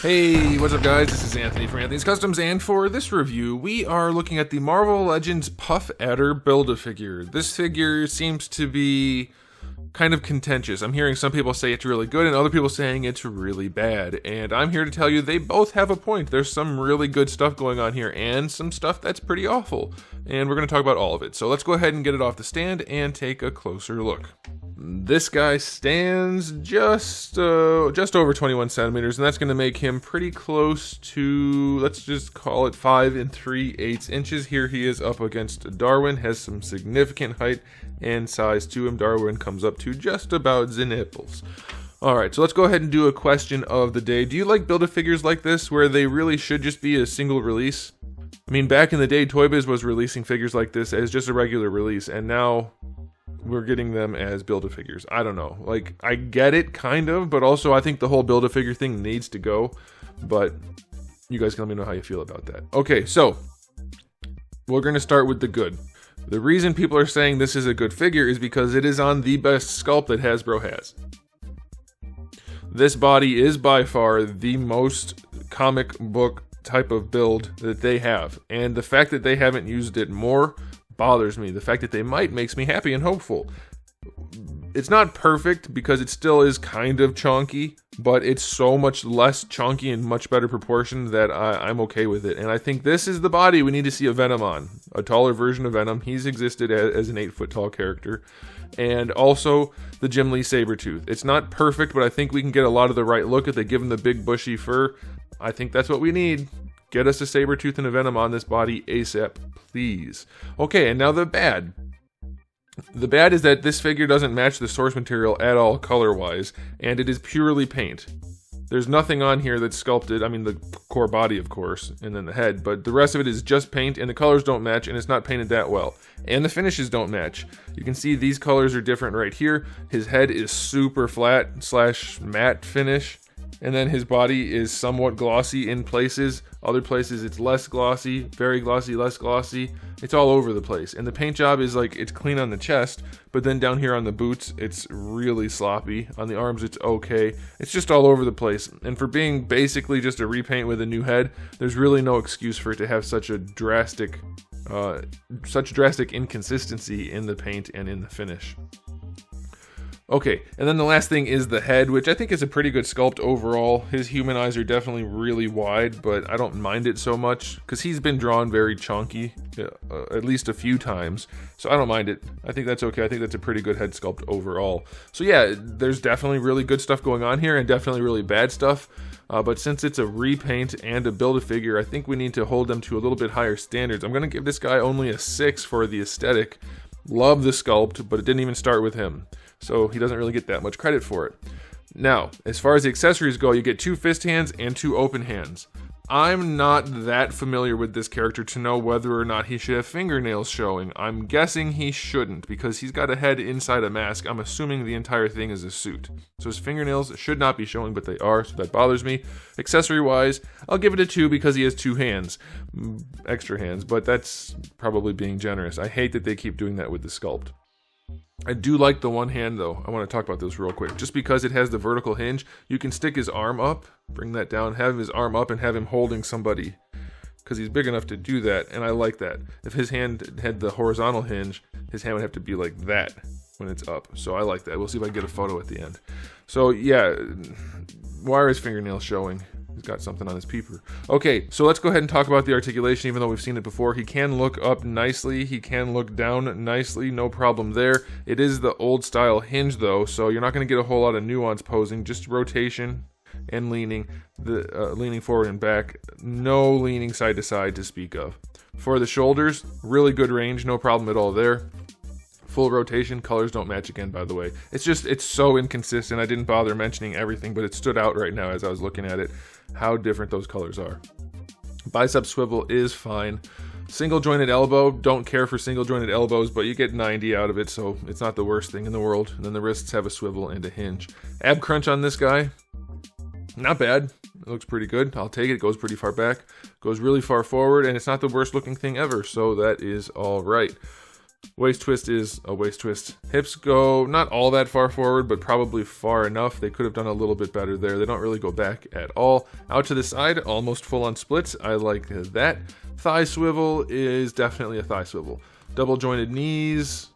Hey, what's up guys? This is Anthony from Anthony's Customs, and for this review, we are looking at the Marvel Legends Puff Adder Build-A-Figure. This figure seems to be kind of contentious. I'm hearing some people say it's really good and other people saying it's really bad, and I'm here to tell you they both have a point. There's some really good stuff going on here and some stuff that's pretty awful, and we're going to talk about all of it. So let's go ahead and get it off the stand and take a closer look. This guy stands just over 21 centimeters, and that's going to make him pretty close to, let's just call it 5 3/8 inches. Here he is up against Darwin, has some significant height and size to him. Darwin comes up to just about the nipples. Alright, so let's go ahead and do a question of the day. Do you like Build-A-Figures like this, where they really should just be a single release? I mean, back in the day, Toy Biz was releasing figures like this as just a regular release, and now we're getting them as Build-A-Figures. I don't know. Like, I get it, kind of, but also I think the whole Build-A-Figure thing needs to go. But you guys can let me know how you feel about that. Okay, so we're going to start with the good. The reason people are saying this is a good figure is because it is on the best sculpt that Hasbro has. This body is by far the most comic book type of build that they have. And the fact that they haven't used it more bothers me. The fact that they might makes me happy and hopeful. It's not perfect because it still is kind of chunky, but it's so much less chunky and much better proportion that I'm okay with it. And I think this is the body we need to see a Venom on. A taller version of Venom. He's existed as an 8-foot tall character. And also the Jim Lee Sabretooth. It's not perfect, but I think we can get a lot of the right look if they give him the big bushy fur. I think that's what we need. Get us a Sabretooth and a Venom on this body ASAP, please. Okay, and now the bad. The bad is that this figure doesn't match the source material at all color-wise, and it is purely paint. There's nothing on here that's sculpted, I mean the core body of course, and then the head, but the rest of it is just paint, and the colors don't match, and it's not painted that well. And the finishes don't match. You can see these colors are different right here. His head is super flat / matte finish. And then his body is somewhat glossy in places. Other places it's less glossy, very glossy, less glossy. It's all over the place. And the paint job is like, it's clean on the chest, but then down here on the boots, it's really sloppy. On the arms, it's okay. It's just all over the place. And for being basically just a repaint with a new head, there's really no excuse for it to have such drastic inconsistency in the paint and in the finish. Okay, and then the last thing is the head, which I think is a pretty good sculpt overall. His human eyes are definitely really wide, but I don't mind it so much, because he's been drawn very chunky, at least a few times, so I don't mind it. I think that's okay. I think that's a pretty good head sculpt overall. So yeah, there's definitely really good stuff going on here, and definitely really bad stuff, but since it's a repaint and a Build-A-Figure, I think we need to hold them to a little bit higher standards. I'm going to give this guy only a 6 for the aesthetic. Love the sculpt, but it didn't even start with him. So he doesn't really get that much credit for it. Now, as far as the accessories go, you get 2 fist hands and 2 open hands. I'm not that familiar with this character to know whether or not he should have fingernails showing. I'm guessing he shouldn't, because he's got a head inside a mask. I'm assuming the entire thing is a suit. So his fingernails should not be showing, but they are, so that bothers me. Accessory-wise, I'll give it a 2 because he has 2 hands. Extra hands, but that's probably being generous. I hate that they keep doing that with the sculpt. I do like the one hand though. I want to talk about this real quick. Just because it has the vertical hinge, you can stick his arm up, bring that down, have his arm up, and have him holding somebody. Because he's big enough to do that, and I like that. If his hand had the horizontal hinge, his hand would have to be like that when it's up. So I like that. We'll see if I can get a photo at the end. So yeah, why are his fingernails showing? He's got something on his peeper. Okay, so let's go ahead and talk about the articulation, even though we've seen it before. He can look up nicely. He can look down nicely. No problem there. It is the old style hinge, though, so you're not going to get a whole lot of nuance posing. Just rotation and leaning. Leaning forward and back. No leaning side to side to speak of. For the shoulders, really good range. No problem at all there. Full rotation. Colors don't match again, by the way. It's so inconsistent. I didn't bother mentioning everything, but it stood out right now as I was looking at it, how different those colors are. Bicep swivel is fine. Single jointed elbow, don't care for single jointed elbows, but you get 90 out of it, so it's not the worst thing in the world. And then the wrists have a swivel and a hinge. Ab crunch on this guy, not bad. It looks pretty good. I'll take it. It goes pretty far back, goes really far forward, and it's not the worst looking thing ever, so that is all right. Waist twist is a waist twist. Hips go not all that far forward, but probably far enough. They could have done a little bit better there. They don't really go back at all. Out to the side, almost full on splits. I like that. Thigh swivel is definitely a thigh swivel. Double jointed knees,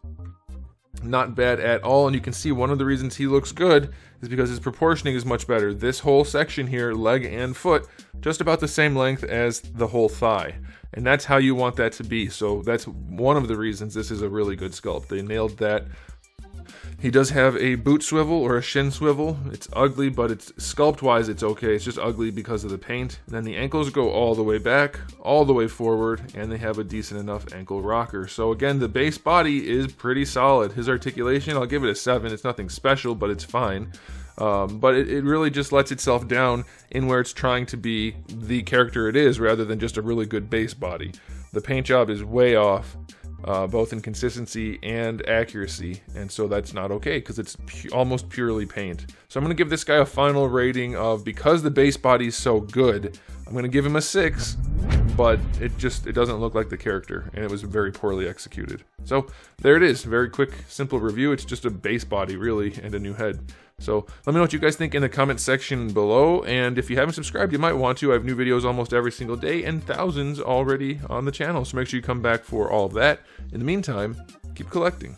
not bad at all. And you can see one of the reasons he looks good is because his proportioning is much better. This whole section here, leg and foot, just about the same length as the whole thigh. And that's how you want that to be. So that's one of the reasons this is a really good sculpt. They nailed that. He does have a boot swivel or a shin swivel. It's ugly, but it's sculpt-wise, it's okay. It's just ugly because of the paint. And then the ankles go all the way back, all the way forward, and they have a decent enough ankle rocker. So again, the base body is pretty solid. His articulation, I'll give it a 7. It's nothing special, but it's fine. But it really just lets itself down in where it's trying to be the character it is, rather than just a really good base body. The paint job is way off, both in consistency and accuracy, and so that's not okay because it's almost purely paint. So I'm going to give this guy a final rating of, because the base body is so good, I'm going to give him a 6, but it doesn't look like the character, and it was very poorly executed. So there it is, very quick, simple review. It's just a base body really and a new head. So let me know what you guys think in the comment section below, and if you haven't subscribed, you might want to. I have new videos almost every single day and thousands already on the channel, so make sure you come back for all of that. In the meantime, keep collecting.